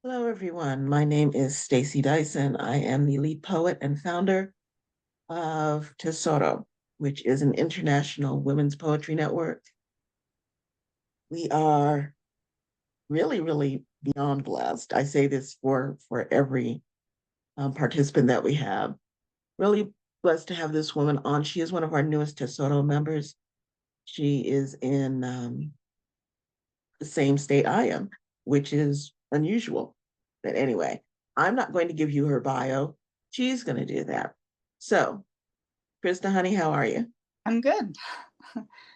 Hello, everyone. My name is Stacy Dyson. I am the lead poet and founder of Tesoro, which is an international women's poetry network. We are really, really beyond blessed. I say this for every participant that we have. Really blessed to have this woman on. She is one of our newest Tesoro members. She is in the same state I am, which is unusual. But anyway, I'm not going to give you her bio. She's going to do that. So, Krista, honey, how are you? I'm good.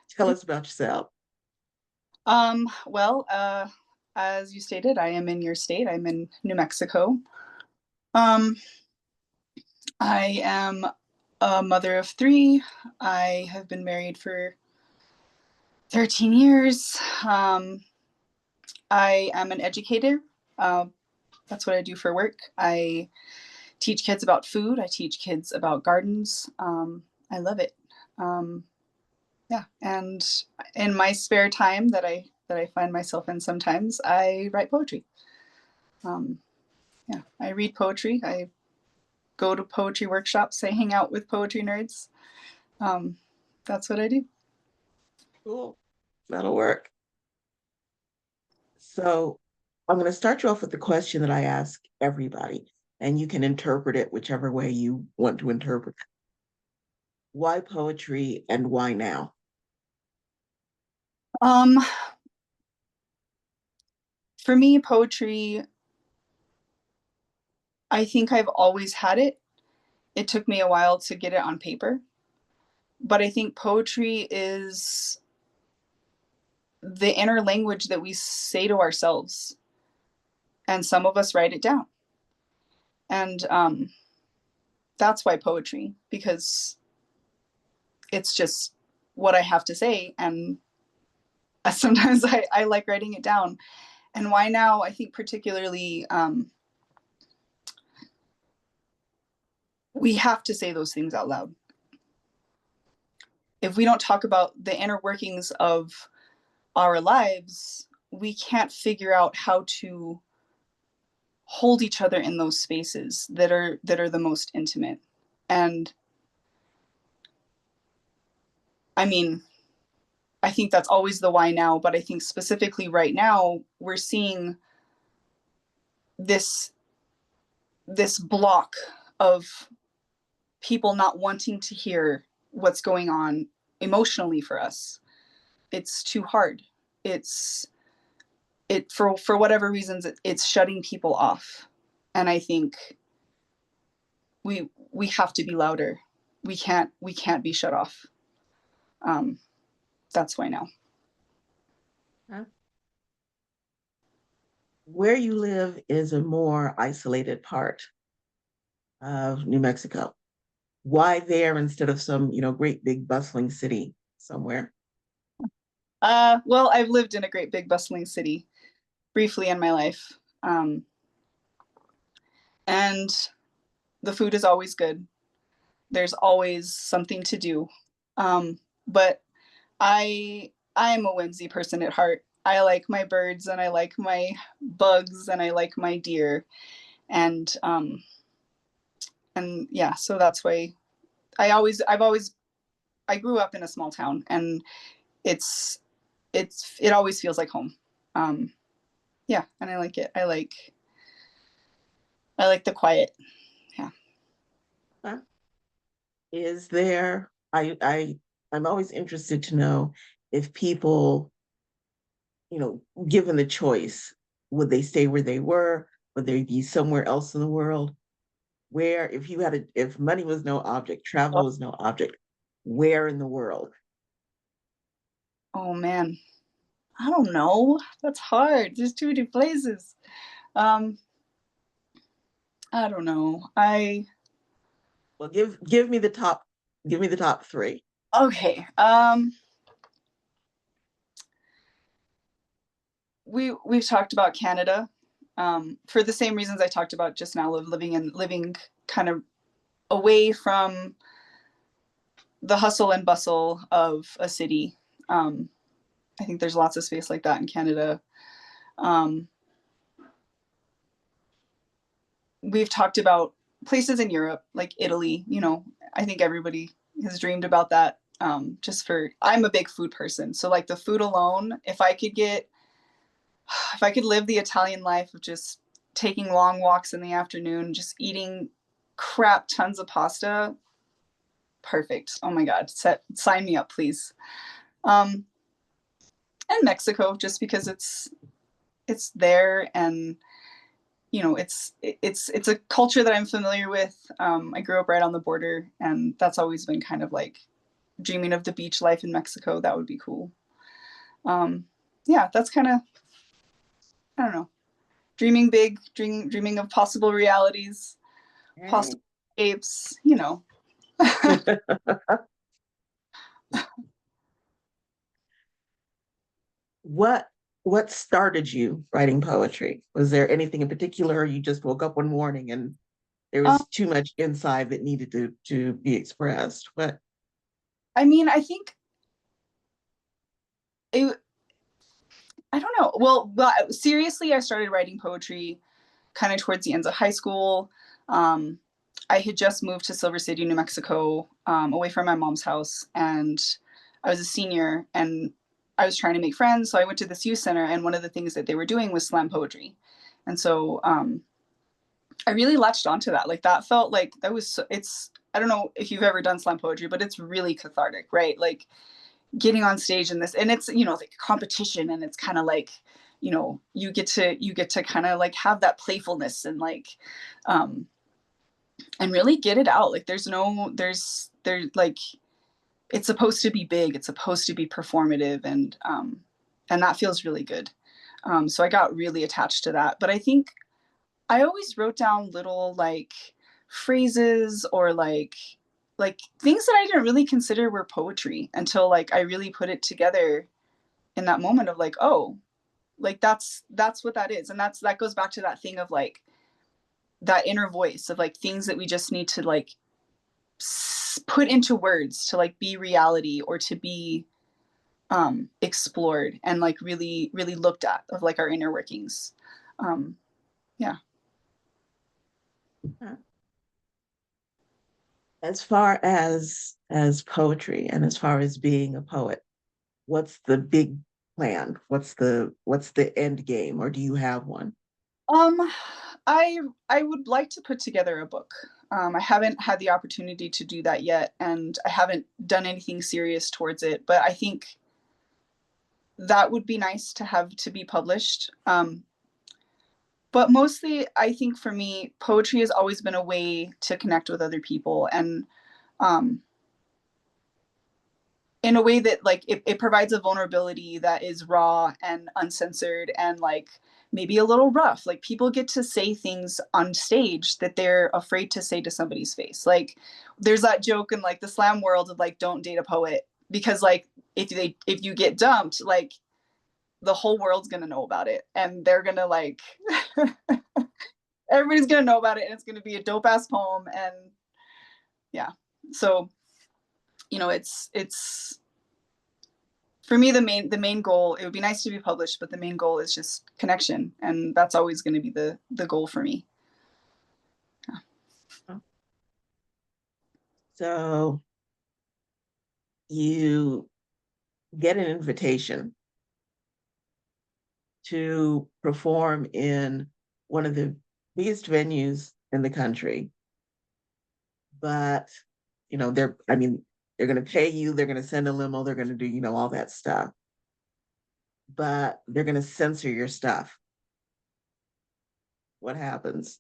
Tell us about yourself. Well, as you stated, I am in your state. I'm in New Mexico. Um, I am a mother of three. I have been married for 13 years. I am an educator. Uh, that's what I do for work. I teach kids about food. I teach kids about gardens. I love it. Um, yeah, and in my spare time that I find myself in sometimes, I write poetry. Um, yeah, I read poetry. I go to poetry workshops. I hang out with poetry nerds. Um, that's what I do. Cool. That'll work. So, I'm going to start you off with the question that I ask everybody, and you can interpret it whichever way you want to interpret it. Why poetry and why now? Um, for me, poetry, I think I've always had it. It took me a while to get it on paper, but I think poetry is the inner language that we say to ourselves, and some of us write it down. And that's why poetry, because it's just what I have to say. And sometimes I like writing it down. And why now? I think particularly we have to say those things out loud. If we don't talk about the inner workings of our lives, we can't figure out how to hold each other in those spaces that are the most intimate. And I mean, I think that's always the why now, but I think specifically right now we're seeing this this block of people not wanting to hear what's going on emotionally for us. It's too hard. It's it for whatever reasons it's shutting people off. And I think we have to be louder. We can't be shut off. Um, that's why now. Huh? Where you live is a more isolated part of New Mexico. Why there instead of some, great big bustling city somewhere? Well, I've lived in a great big bustling city briefly in my life. Um, and the food is always good. There's always something to do. But I'm a whimsy person at heart. I like my birds and I like my bugs and I like my deer. And yeah, so that's why I've always I grew up in a small town, and it's it always feels like home. Um yeah, and I like it. I like the quiet. Yeah. Huh? Is there, I'm always interested to know if people, given the choice, would they stay where they were? Would they be somewhere else in the world? Where, if money was no object, travel was no object, where in the world? Oh man, I don't know. That's hard. There's too many places. Um, I don't know. Well, give me the top three. Okay. We've talked about Canada, for the same reasons I talked about just now, of living kind of away from the hustle and bustle of a city. Um, I think there's lots of space like that in Canada. Um, we've talked about places in Europe, like Italy. You know, I think everybody has dreamed about that. Just for, I'm a big food person. So like the food alone, if I could live the Italian life of just taking long walks in the afternoon, just eating crap tons of pasta, perfect. Oh my God, sign me up, please. Um, and Mexico, just because it's there, and you know, it's a culture that I'm familiar with. I grew up right on the border, and that's always been kind of like dreaming of the beach life in Mexico. That would be cool. Um, yeah, that's kind of, I don't know, dreaming big, dreaming of possible realities, Okay. possible shapes. You know, What what started you writing poetry? Was there anything in particular, or you just woke up one morning and there um, was too much inside that needed to be expressed? What? I mean, I think it. I don't know. Well, seriously, I started writing poetry kind of towards the ends of high school. Um, I had just moved to Silver City, New Mexico, away from my mom's house, and I was a senior, and I was trying to make friends. So I went to this youth center, and one of the things that they were doing was slam poetry, and so I really latched onto that. Like that felt like that was. It's. I don't know if you've ever done slam poetry, but it's really cathartic, right? Like getting on stage in this, and it's, you know, like a competition, and it's kind of like, you know, you get to kind of like have that playfulness, and like um and really get it out. Like there's like, it's supposed to be big, it's supposed to be performative, and that feels really good. So I got really attached to that, but I think I always wrote down little like phrases, or like things that I didn't really consider were poetry until like I really put it together in that moment of like, oh, like that's what that is. And that goes back to that thing of like that inner voice of like things that we just need to like put into words to like be reality, or to be explored and like really really looked at, of like our inner workings. um yeah. As far as poetry and as far as being a poet, what's the big plan? What's the end game, or do you have one? um I would like to put together a book. I haven't had the opportunity to do that yet, and I haven't done anything serious towards it, but I think that would be nice to have to be published. But mostly, I think for me, poetry has always been a way to connect with other people, and um, in a way that like it provides a vulnerability that is raw and uncensored, and like maybe a little rough. Like people get to say things on stage that they're afraid to say to somebody's face. Like there's that joke in like the slam world of like, don't date a poet, because like if you get dumped, like the whole world's gonna know about it, and they're gonna like everybody's gonna know about it, and it's gonna be a dope ass poem. And yeah, so you know, it's for me, the main goal, it would be nice to be published, but the main goal is just connection, and that's always going to be the goal for me. So you get an invitation to perform in one of the biggest venues in the country, but I mean, they're going to pay you, they're going to send a limo, they're going to do, all that stuff, but they're going to censor your stuff. What happens?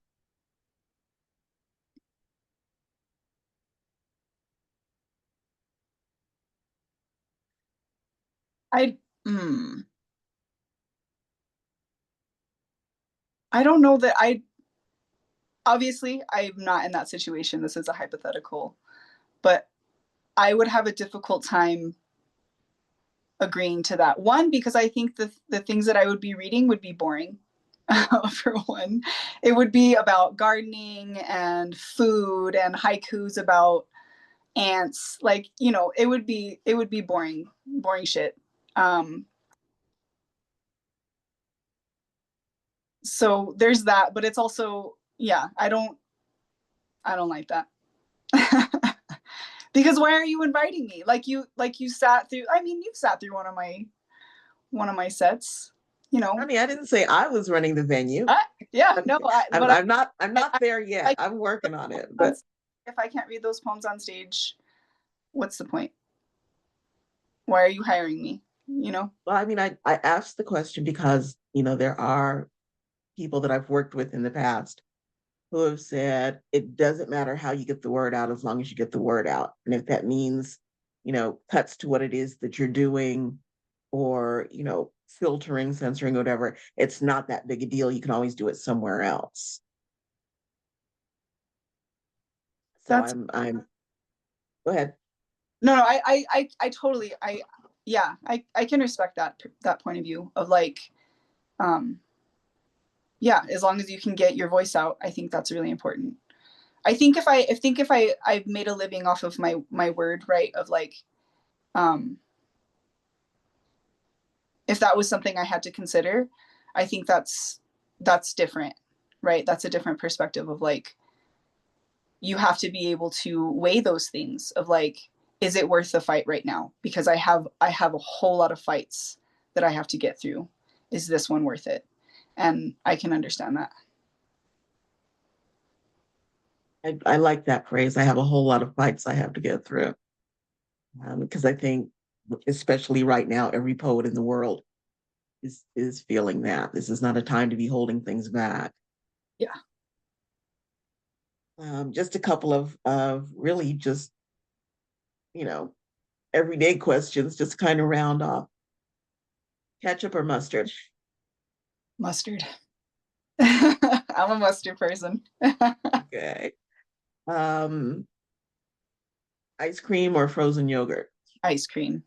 I mm, I don't know that I obviously I'm not in that situation. This is a hypothetical, but I would have a difficult time agreeing to that. One, because I think the things that I would be reading would be boring. For one, it would be about gardening and food and haikus about ants. Like, you know, it would be boring shit. um so there's that, but it's also yeah, I don't like that. Because why are you inviting me? Like you sat through, I mean, you've sat through one of my sets, you I know. mean, I didn't say I was running the venue. I, yeah, I'm, no, I'm, but I'm not, I'm I, not there I yet. I'm working on it, on but if I can't read those poems on stage, what's the point? Why are you hiring me? You know? well, I mean, I asked the question because, there are people that I've worked with in the past who have said it doesn't matter how you get the word out as long as you get the word out. And if that means, cuts to what it is that you're doing or, filtering, censoring, whatever, it's not that big a deal. You can always do it somewhere else. So That's I'm go ahead. no, no, I totally, yeah, I can respect that point of view of like, um, yeah, as long as you can get your voice out, I think that's really important. I've made a living off of my word, right? Of like, um, if that was something I had to consider, I think that's different, right? That's a different perspective of like, you have to be able to weigh those things of like, is it worth the fight right now? Because I have a whole lot of fights that I have to get through. Is this one worth it? And I can understand that. I like that phrase. I have a whole lot of fights I have to get through. Because I think, especially right now, every poet in the world is feeling that. This is not a time to be holding things back. Yeah. Just a couple of really just, you know, everyday questions, just kind of round off. Ketchup or mustard? Mustard. I'm a mustard person. Okay. Um, Ice cream or frozen yogurt? Ice cream.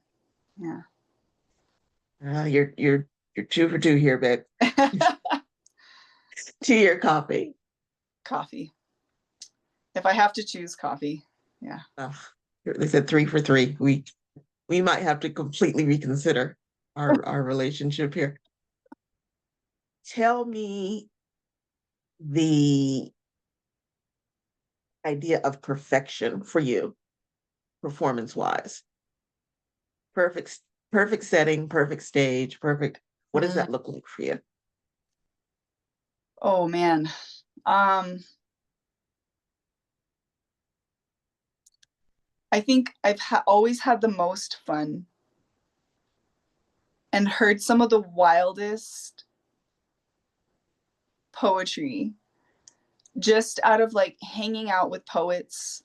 Yeah. You're two for two here, babe. Tea or coffee? Coffee. If I have to choose coffee. Yeah. Ugh, they said three for three. We might have to completely reconsider our relationship here. Tell me the idea of perfection for you, performance wise. Perfect, perfect setting, perfect stage, perfect. What does Mm. that look like for you? Oh man. Um, I think always had the most fun and heard some of the wildest poetry just out of like hanging out with poets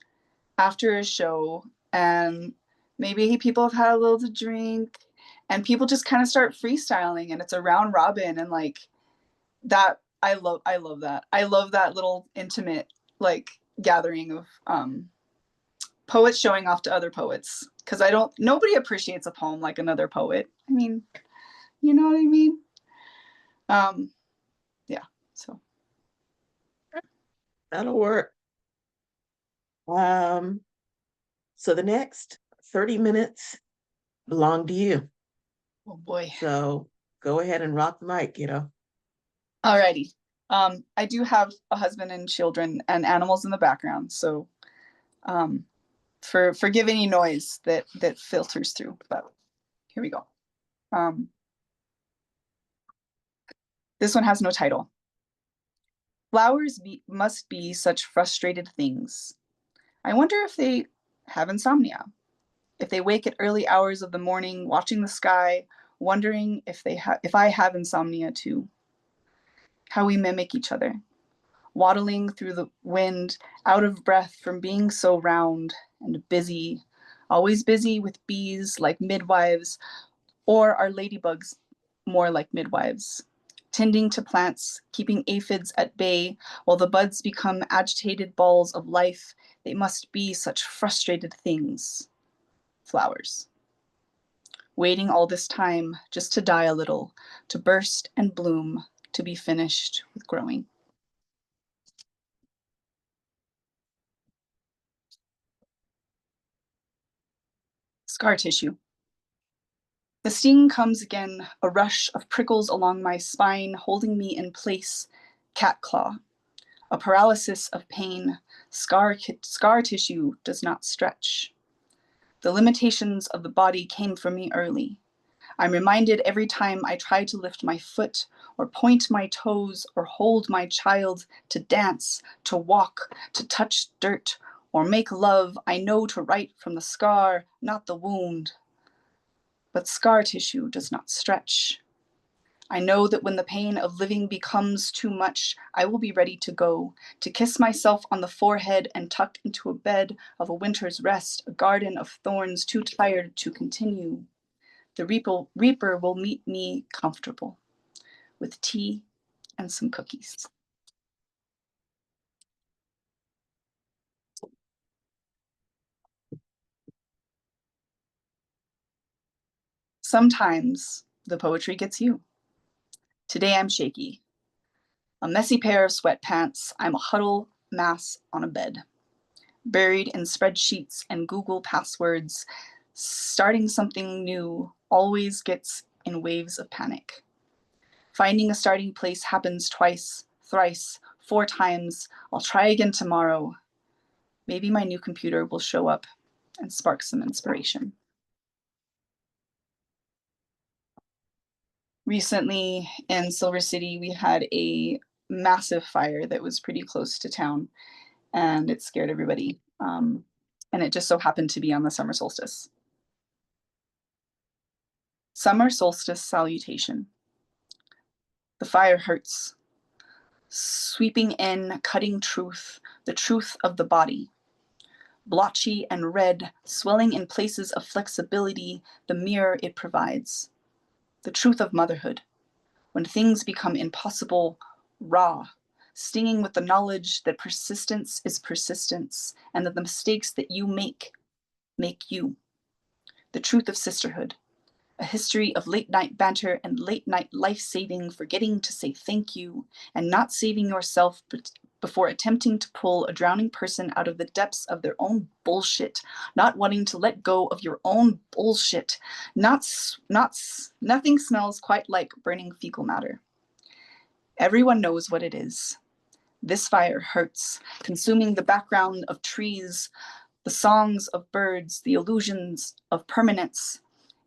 after a show, and maybe people have had a little to drink and people just kind of start freestyling and it's a round robin, and like that I love that. I love that little intimate like gathering of poets showing off to other poets, because I don't nobody appreciates a poem like another poet. I mean, you know what I mean? Um, yeah. So That'll work. Um, so the next 30 minutes belong to you. oh boy. So go ahead and rock the mic, Alrighty. I do have a husband and children and animals in the background, so um, forgive any noise that filters through. But here we go. Um, this one has no title. Must be such frustrated things. I wonder if they have insomnia. If they wake at early hours of the morning, watching the sky, wondering if I have insomnia too. How we mimic each other, waddling through the wind, out of breath from being so round and busy, always busy with bees like midwives, or are ladybugs more like midwives? Tending to plants, keeping aphids at bay, while the buds become agitated balls of life. They must be such frustrated things. Flowers. Waiting all this time just to die a little, to burst and bloom, to be finished with growing. Scar tissue. The sting comes again, a rush of prickles along my spine, holding me in place. Cat claw. a paralysis of pain, scar tissue does not stretch. The limitations of the body came for me early. I'm reminded every time I try to lift my foot or point my toes or hold my child to dance, to walk, to touch dirt, or make love, I know to write from the scar, not the wound. But scar tissue does not stretch. I know that when the pain of living becomes too much, I will be ready to go, to kiss myself on the forehead and tuck into a bed of a winter's rest, a garden of thorns too tired to continue. The reaper will meet me comfortable with tea and some cookies. Sometimes the poetry gets you. Today I'm shaky. A messy pair of sweatpants, I'm a huddle mass on a bed, buried in spreadsheets and Google passwords. Starting something new always gets in waves of panic. Finding a starting place happens twice, thrice, 4 times. I'll try again tomorrow. Maybe my new computer will show up and spark some inspiration. Recently in Silver City, we had a massive fire that was pretty close to town, and it scared everybody. And it just so happened to be on the summer solstice. Summer solstice salutation. The fire hurts, sweeping in, cutting truth, the truth of the body. Blotchy and red, swelling in places of flexibility, the mirror it provides. The truth of motherhood. When things become impossible, raw, stinging with the knowledge that persistence is persistence, and that the mistakes that you make you. The truth of sisterhood. A history of late night banter and late night life-saving, forgetting to say thank you, and not saving yourself before attempting to pull a drowning person out of the depths of their own bullshit, not wanting to let go of your own bullshit. Nothing smells quite like burning fecal matter. Everyone knows what it is. This fire hurts, consuming the background of trees, the songs of birds, the illusions of permanence.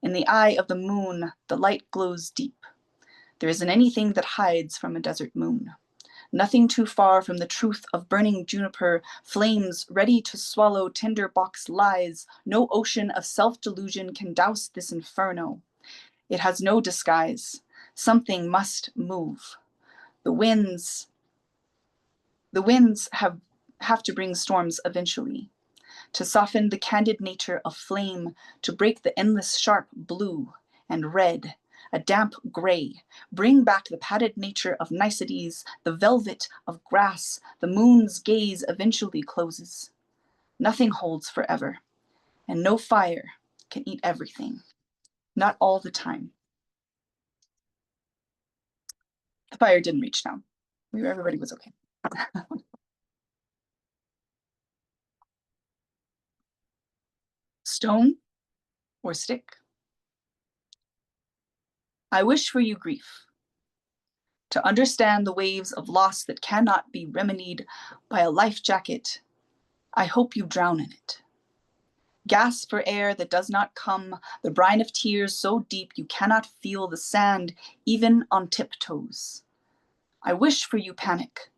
In the eye of the moon, the light glows deep. There isn't anything that hides from a desert moon. Nothing too far from the truth of burning juniper, flames ready to swallow tinderbox lies. No ocean of self-delusion can douse this inferno. It has no disguise. Something must move. The winds have to bring storms eventually, to soften the candid nature of flame, to break the endless sharp blue and red, a damp gray, bring back the padded nature of niceties, the velvet of grass. The moon's gaze eventually closes. Nothing holds forever, and no fire can eat everything, not all the time. The fire didn't reach down. Everybody was okay. Stone or stick? I wish for you grief, to understand the waves of loss that cannot be remedied by a life jacket. I hope you drown in it. Gasp for air that does not come, the brine of tears so deep you cannot feel the sand, even on tiptoes. I wish for you panic,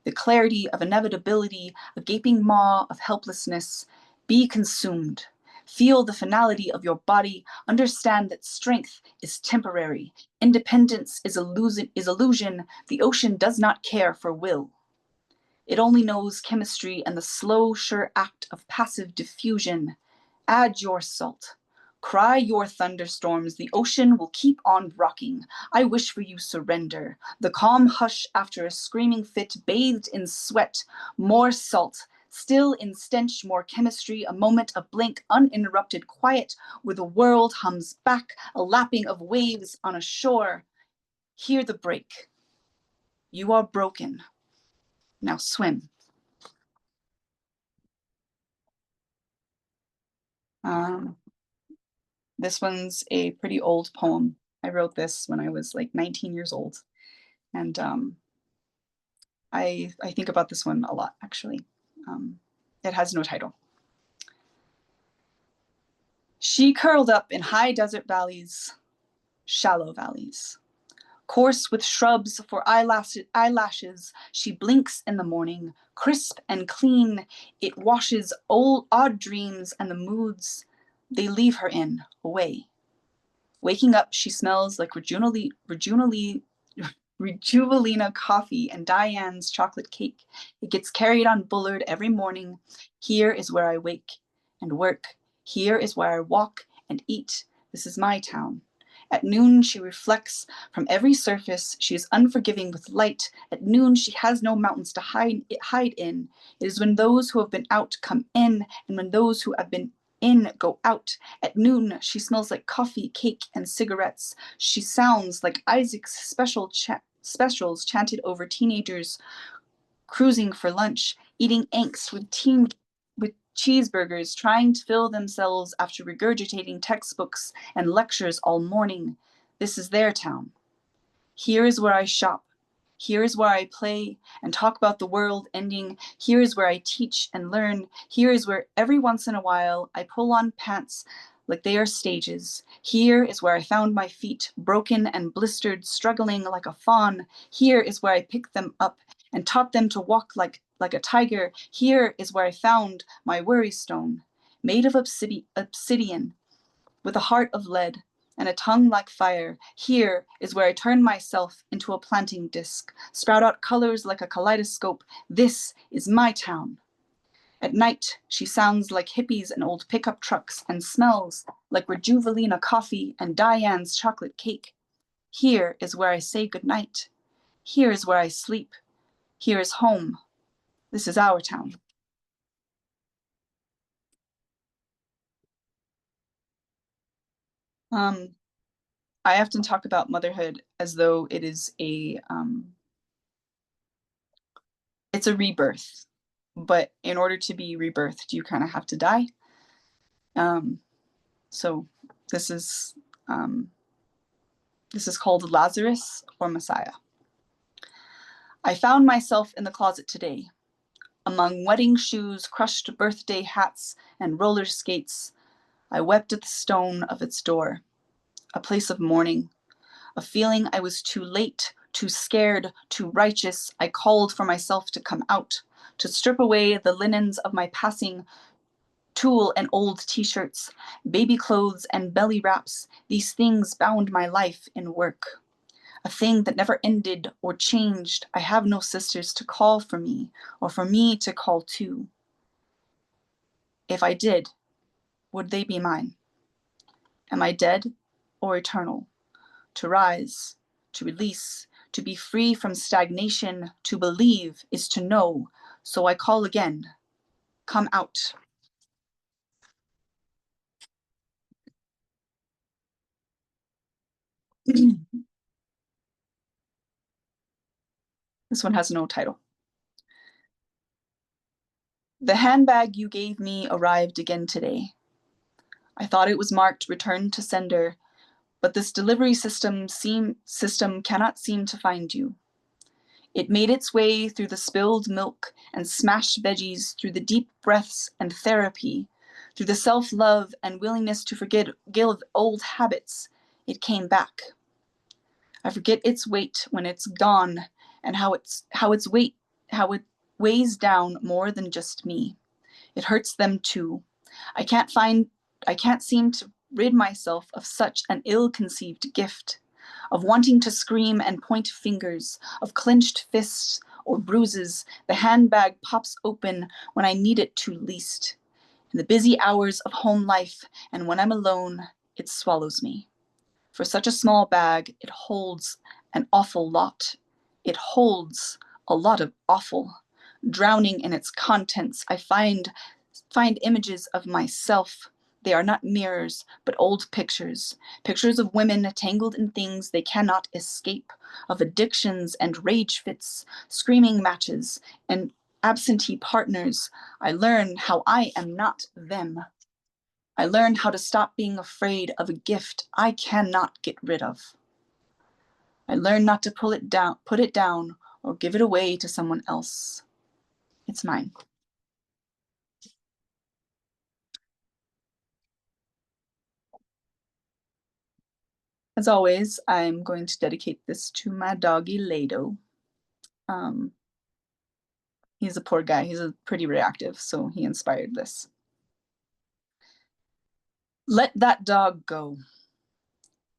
the clarity of inevitability, a gaping maw of helplessness. Be consumed. Feel the finality of your body. Understand that strength is temporary. Independence is illusion. The ocean does not care for will. It only knows chemistry and the slow, sure act of passive diffusion. Add your salt. Cry your thunderstorms. The ocean will keep on rocking. I wish for you surrender. The calm hush after a screaming fit, bathed in sweat. More salt. Still in stench, more chemistry, a moment of blank, uninterrupted quiet where the world hums back, a lapping of waves on a shore. Hear the break. You are broken. Now swim. This one's a pretty old poem. I wrote this when I was like 19 years old. And I think about this one a lot, actually. It has no title. She curled up in high desert valleys, shallow valleys. Coarse with shrubs for eyelashes, she blinks in the morning, crisp and clean. It washes odd dreams and the moods they leave her in away. Waking up, she smells like Rejuvelina coffee and Diane's chocolate cake. It gets carried on Bullard every morning. Here is where I wake and work. Here is where I walk and eat. This is my town. At noon, she reflects from every surface. She is unforgiving with light. At noon, she has no mountains to hide in. It is when those who have been out come in, and when those who have been in go out. At noon, she smells like coffee, cake, and cigarettes. She sounds like Isaac's specials chanted over teenagers cruising for lunch, eating angst with cheeseburgers, trying to fill themselves after regurgitating textbooks and lectures all morning. This is their town. Here is where I shop. Here is where I play and talk about the world ending. Here is where I teach and learn. Here is where every once in a while I pull on pants like they are stages. Here is where I found my feet, broken and blistered, struggling like a fawn. Here is where I picked them up and taught them to walk like a tiger. Here is where I found my worry stone, made of obsidian, with a heart of lead and a tongue like fire. Here is where I turn myself into a planting disc, sprout out colors like a kaleidoscope. This is my town. At night, she sounds like hippies and old pickup trucks and smells like Rejuvelina coffee and Diane's chocolate cake. Here is where I say goodnight. Here is where I sleep. Here is home. This is our town. I often talk about motherhood as though it is it's a rebirth, but in order to be rebirthed, you kind of have to die. So this is called Lazarus or Messiah. I found myself in the closet today, among wedding shoes, crushed birthday hats, and roller skates. I wept at the stone of its door, a place of mourning, a feeling I was too late, too scared, too righteous. I called for myself to come out, to strip away the linens of my passing, tulle and old t-shirts, baby clothes and belly wraps. These things bound my life in work, a thing that never ended or changed. I have no sisters to call for me or for me to call to. If I did, would they be mine? Am I dead or eternal? To rise, to release, to be free from stagnation, to believe is to know. So I call again, come out. This one has no title. The handbag you gave me arrived again today. I thought it was marked return to sender, but this delivery system cannot seem to find you. It made its way through the spilled milk and smashed veggies, through the deep breaths and therapy, through the self-love and willingness to forgive old habits. It came back. I forget its weight when it's gone, and how it weighs down more than just me. It hurts them too. I can't seem to rid myself of such an ill-conceived gift, of wanting to scream and point fingers, of clenched fists or bruises. The handbag pops open when I need it to least. In the busy hours of home life, and when I'm alone, it swallows me. For such a small bag, it holds an awful lot. It holds a lot of awful. Drowning in its contents, I find images of myself. They are not mirrors, but old pictures. Pictures of women tangled in things they cannot escape, of addictions and rage fits, screaming matches, and absentee partners. I learn how I am not them. I learn how to stop being afraid of a gift I cannot get rid of. I learn not to put it down or give it away to someone else. It's mine. As always, I'm going to dedicate this to my doggy Lado. He's a poor guy. He's pretty reactive, so he inspired this. Let that dog go.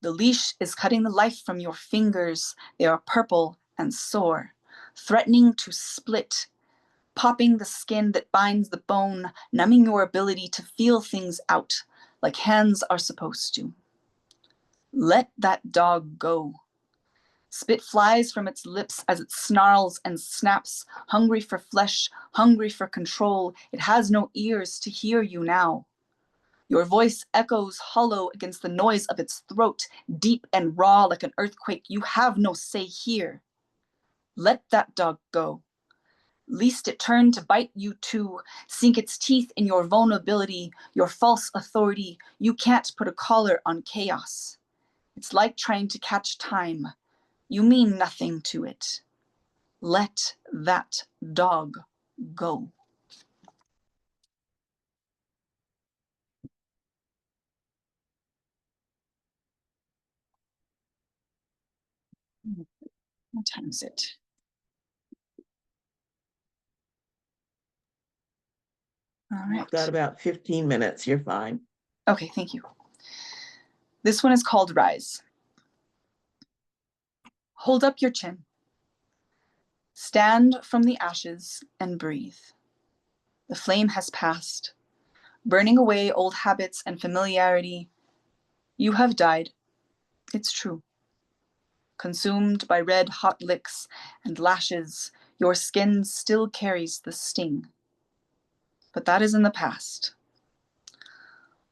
The leash is cutting the life from your fingers. They are purple and sore, threatening to split, popping the skin that binds the bone, numbing your ability to feel things out like hands are supposed to. Let that dog go. Spit flies from its lips as it snarls and snaps, hungry for flesh, hungry for control. It has no ears to hear you now. Your voice echoes hollow against the noise of its throat, deep and raw like an earthquake. You have no say here. Let that dog go. Least it turn to bite you too, sink its teeth in your vulnerability, your false authority. You can't put a collar on chaos. It's like trying to catch time. You mean nothing to it. Let that dog go. What time is it? All right. You've got about 15 minutes. You're fine. Okay, thank you. This one is called Rise. Hold up your chin. Stand from the ashes and breathe. The flame has passed, burning away old habits and familiarity. You have died. It's true. Consumed by red hot licks and lashes, your skin still carries the sting. But that is in the past.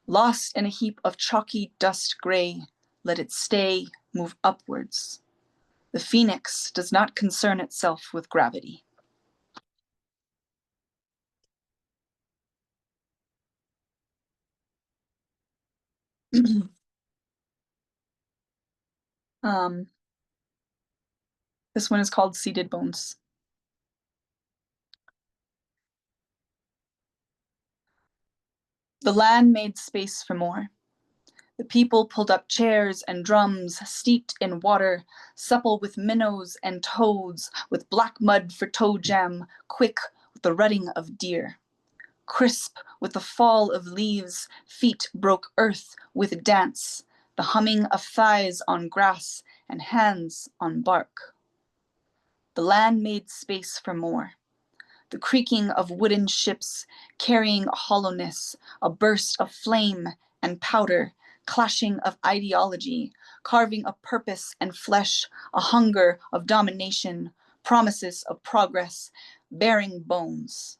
Lost in a heap of chalky dust gray, let it stay, move upwards. The phoenix does not concern itself with gravity. This one is called Seated Bones. The land made space for more. The people pulled up chairs and drums, steeped in water, supple with minnows and toads, with black mud for toe jam, quick with the rutting of deer. Crisp with the fall of leaves, feet broke earth with dance, the humming of thighs on grass and hands on bark. The land made space for more. The creaking of wooden ships carrying a hollowness, a burst of flame and powder, clashing of ideology, carving a purpose and flesh, a hunger of domination, promises of progress, bearing bones.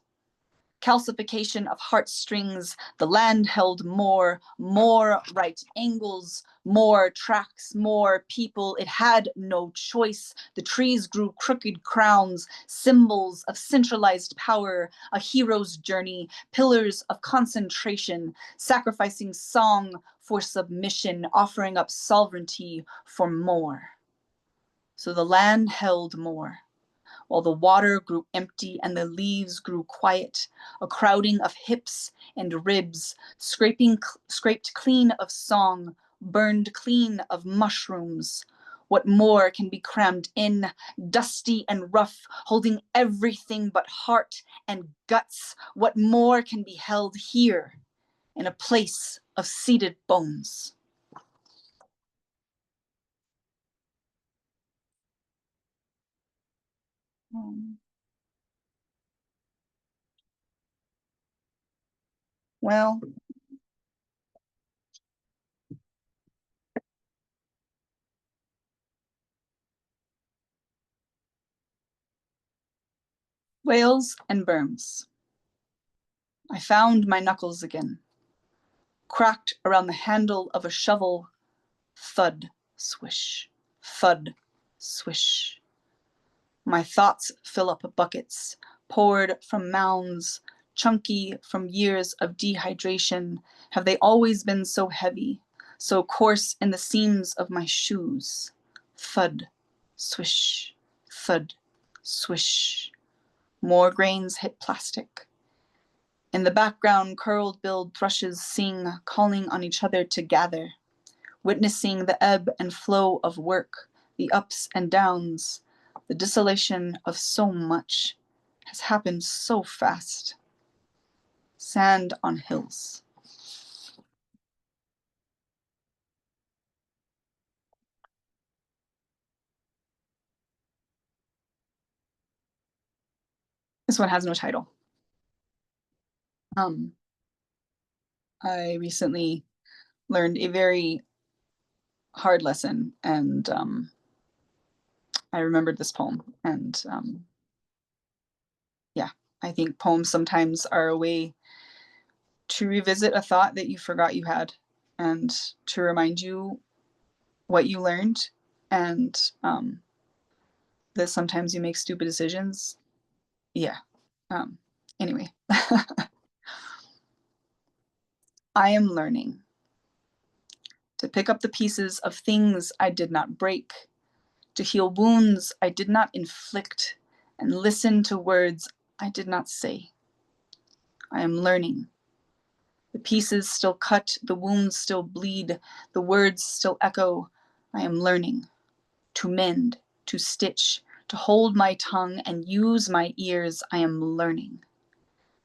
Calcification of heartstrings, the land held more right angles, more tracks, more people. It had no choice. The trees grew crooked crowns, symbols of centralized power, a hero's journey, pillars of concentration, sacrificing song for submission, offering up sovereignty for more. So the land held more. While the water grew empty and the leaves grew quiet, a crowding of hips and ribs, scraped clean of song, burned clean of mushrooms. What more can be crammed in, dusty and rough, holding everything but heart and guts? What more can be held here, in a place of seated bones? Well, whales and berms. I found my knuckles again, cracked around the handle of a shovel. Thud, swish, thud, swish. My thoughts fill up buckets, poured from mounds, chunky from years of dehydration. Have they always been so heavy, so coarse in the seams of my shoes? Thud, swish, thud, Swish. More grains hit plastic. In the background, curled-billed thrushes sing, calling on each other to gather, witnessing the ebb and flow of work, the ups and downs, the desolation of so much has happened so fast. Sand on hills. This one has no title. I recently learned a very hard lesson, and I remembered this poem. And yeah, I think poems sometimes are a way to revisit a thought that you forgot you had, and to remind you what you learned, and that sometimes you make stupid decisions. Yeah. Anyway. I am learning to pick up the pieces of things I did not break, to heal wounds I did not inflict, and listen to words I did not say. I am learning. The pieces still cut, the wounds still bleed, the words still echo. I am learning to mend, to stitch, to hold my tongue and use my ears. I am learning.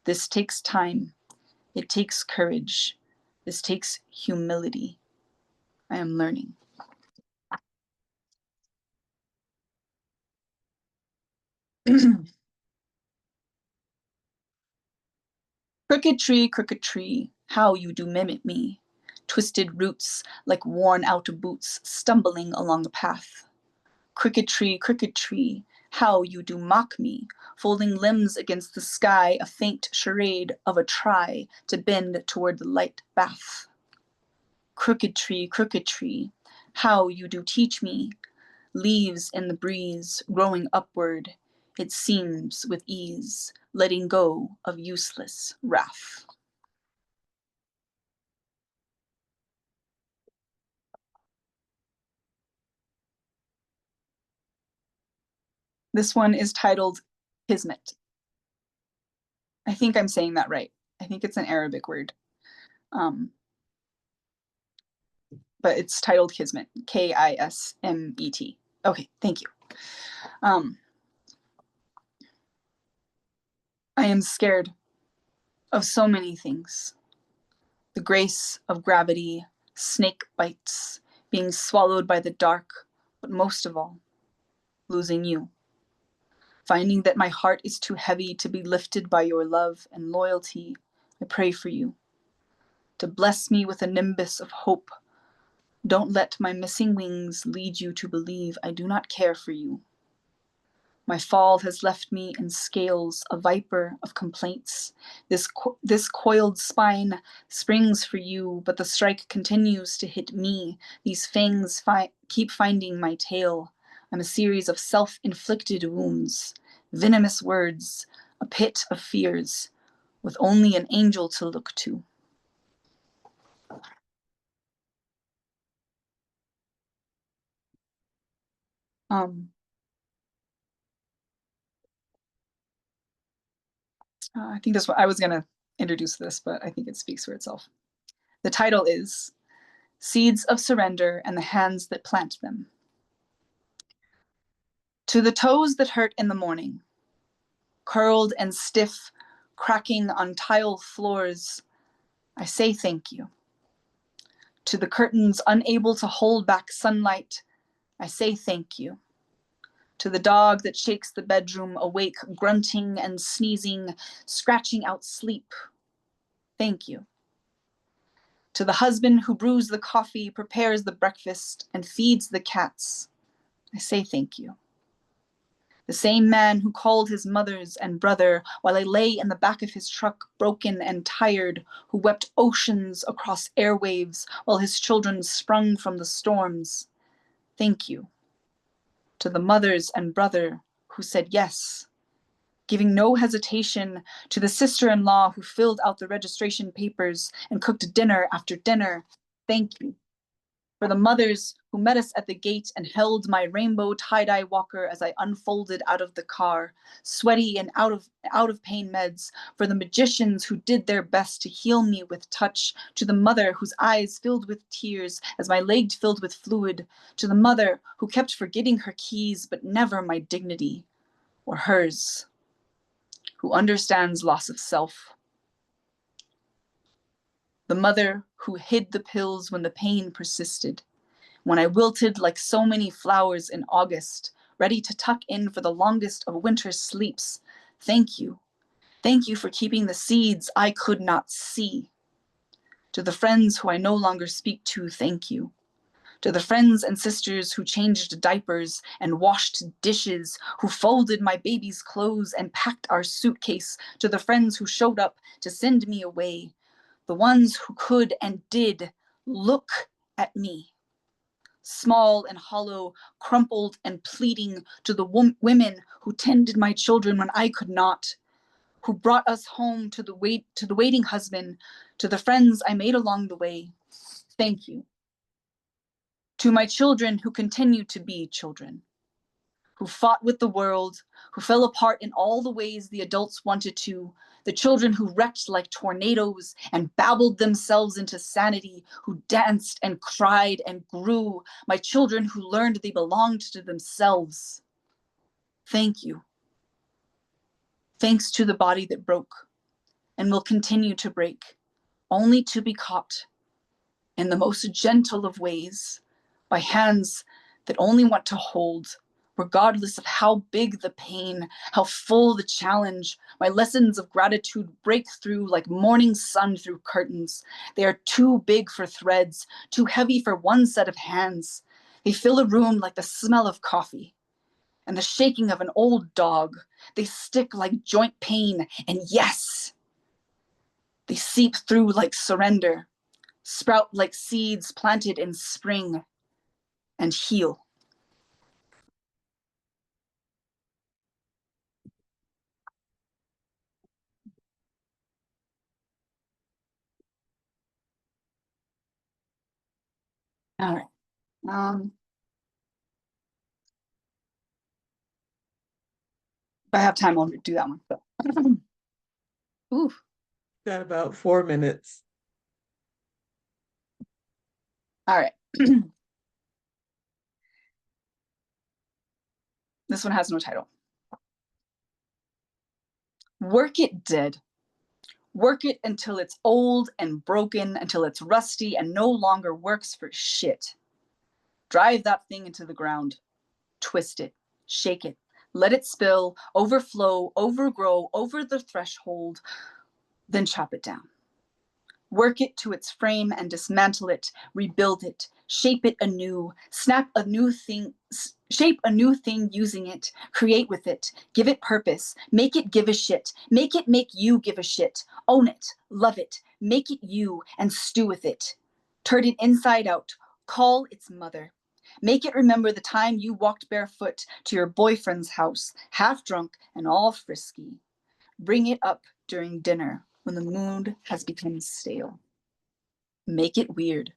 This takes time. It takes courage. This takes humility. I am learning. Crooked tree, how you do mimic me. Twisted roots like worn out boots stumbling along the path. Crooked tree, how you do mock me, folding limbs against the sky, a faint charade of a try to bend toward the light bath. Crooked tree, how you do teach me, leaves in the breeze, growing upward, it seems with ease, letting go of useless wrath. This one is titled Kismet. I think I'm saying that right. I think it's an Arabic word. But it's titled Kismet, Kismet. Okay, thank you. I am scared of so many things. The grace of gravity, snake bites, being swallowed by the dark, but most of all, losing you. Finding that my heart is too heavy to be lifted by your love and loyalty, I pray for you to bless me with a nimbus of hope. Don't let my missing wings lead you to believe I do not care for you. My fall has left me in scales, a viper of complaints. This coiled spine springs for you, but the strike continues to hit me. These fangs keep finding my tail. I'm a series of self-inflicted wounds, venomous words, a pit of fears, with only an angel to look to. I think that's what I was going to introduce this, but I think it speaks for itself. The title is Seeds of Surrender and the Hands That Plant Them. To the toes that hurt in the morning, curled and stiff, cracking on tile floors, I say thank you. To the curtains unable to hold back sunlight, I say thank you. To the dog that shakes the bedroom awake, grunting and sneezing, scratching out sleep, thank you. To the husband who brews the coffee, prepares the breakfast, and feeds the cats, I say thank you. The same man who called his mothers and brother while I lay in the back of his truck, broken and tired, who wept oceans across airwaves while his children sprung from the storms, thank you. To the mothers and brother who said yes, giving no hesitation, to the sister-in-law who filled out the registration papers and cooked dinner after dinner, thank you. For the mothers who met us at the gate and held my rainbow tie-dye walker as I unfolded out of the car, sweaty and out of pain meds. For the magicians who did their best to heal me with touch. To the mother whose eyes filled with tears as my leg filled with fluid. To the mother who kept forgetting her keys but never my dignity or hers. Who understands loss of self. The mother who hid the pills when the pain persisted. When I wilted like so many flowers in August, ready to tuck in for the longest of winter's sleeps. Thank you. Thank you for keeping the seeds I could not see. To the friends who I no longer speak to, thank you. To the friends and sisters who changed diapers and washed dishes, who folded my baby's clothes and packed our suitcase. To the friends who showed up to send me away. The ones who could and did look at me. Small and hollow, crumpled and pleading. To the women who tended my children when I could not, who brought us home to the waiting husband, to the friends I made along the way. Thank you. To my children who continue to be children, who fought with the world, who fell apart in all the ways the adults wanted to, the children who wrecked like tornadoes and babbled themselves into sanity, who danced and cried and grew, my children who learned they belonged to themselves. Thank you. Thanks to the body that broke and will continue to break, only to be caught in the most gentle of ways by hands that only want to hold, regardless of how big the pain, how full the challenge. My lessons of gratitude break through like morning sun through curtains. They are too big for threads, too heavy for one set of hands. They fill a room like the smell of coffee and the shaking of an old dog. They stick like joint pain, and yes, they seep through like surrender, sprout like seeds planted in spring, and heal. All right. If I have time, I'll do that one. But ooh. Got about 4 minutes. All right. This one has no title. Work it dead. Work it until it's old and broken, until it's rusty and no longer works for shit. Drive that thing into the ground. Twist it. Shake it. Let it spill, overflow, overgrow, over the threshold, then chop it down. Work it to its frame and dismantle it, rebuild it, shape it anew, shape a new thing using it, create with it, give it purpose, make it give a shit, make you give a shit, own it, love it, make it you and stew with it. Turn it inside out, call its mother. Make it remember the time you walked barefoot to your boyfriend's house, half drunk and all frisky. Bring it up during dinner when the mood has become stale. Make it weird,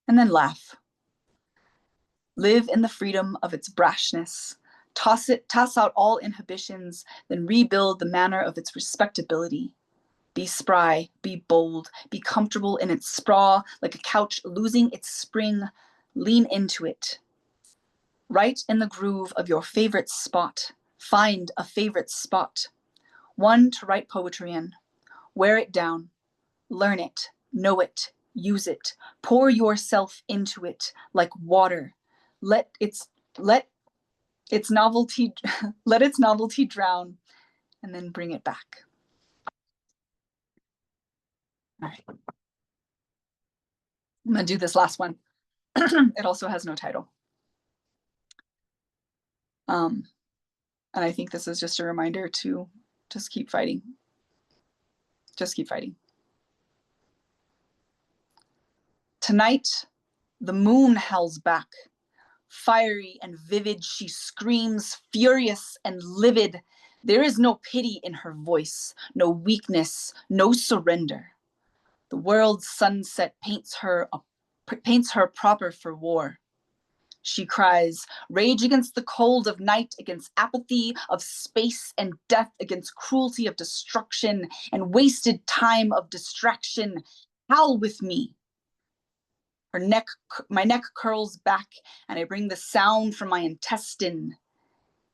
and then laugh. Live in the freedom of its brashness. Toss out all inhibitions, then rebuild the manner of its respectability. Be spry, be bold, be comfortable in its sprawl, like a couch losing its spring. Lean into it. Right in the groove of your favorite spot. Find a favorite spot. One to write poetry in. Wear it down. Learn it. Know it. Use it. Pour yourself into it like water. Let its novelty drown, and then bring it back. All right. I'm gonna do this last one. It also has no title. And I think this is just a reminder to just keep fighting. Just keep fighting. Tonight, the moon howls back. Fiery and vivid, she screams, furious and livid. There is no pity in her voice, no weakness, no surrender. The world's sunset paints her a paints her proper for war. She cries, rage against the cold of night, against apathy of space and death, against cruelty of destruction and wasted time of distraction. Howl with me. My neck curls back, and I bring the sound from my intestine.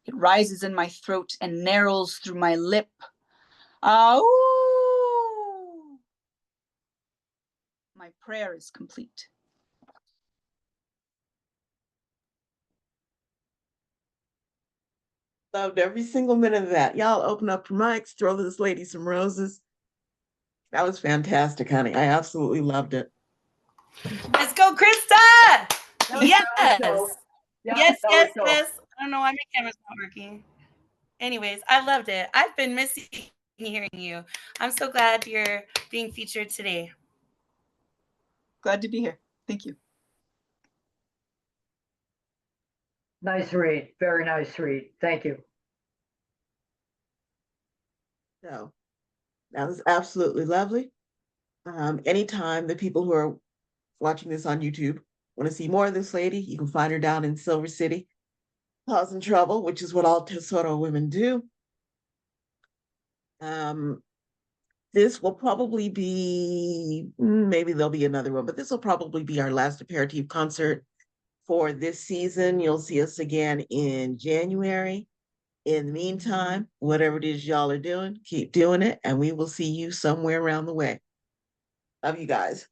It rises in my throat and narrows through my lip. Ow! My prayer is complete. Loved every single minute of that. Y'all open up your mics, throw this lady some roses. That was fantastic, honey. I absolutely loved it. Let's go, Krista! Yes! Yes. I don't know why my camera's not working. Anyways, I loved it. I've been missing hearing you. I'm so glad you're being featured today. Glad to be here. Thank you. Nice read. Very nice read. Thank you. So that was absolutely lovely. Anytime the people who are watching this on YouTube want to see more of this lady, you can find her down in Silver City, causing trouble, which is what all Tesoro women do. This will probably be, maybe there'll be another one, but this will probably be our last Aperitif concert for this season. You'll see us again in January. In the meantime, whatever it is y'all are doing, keep doing it, and we will see you somewhere around the way. Love you guys.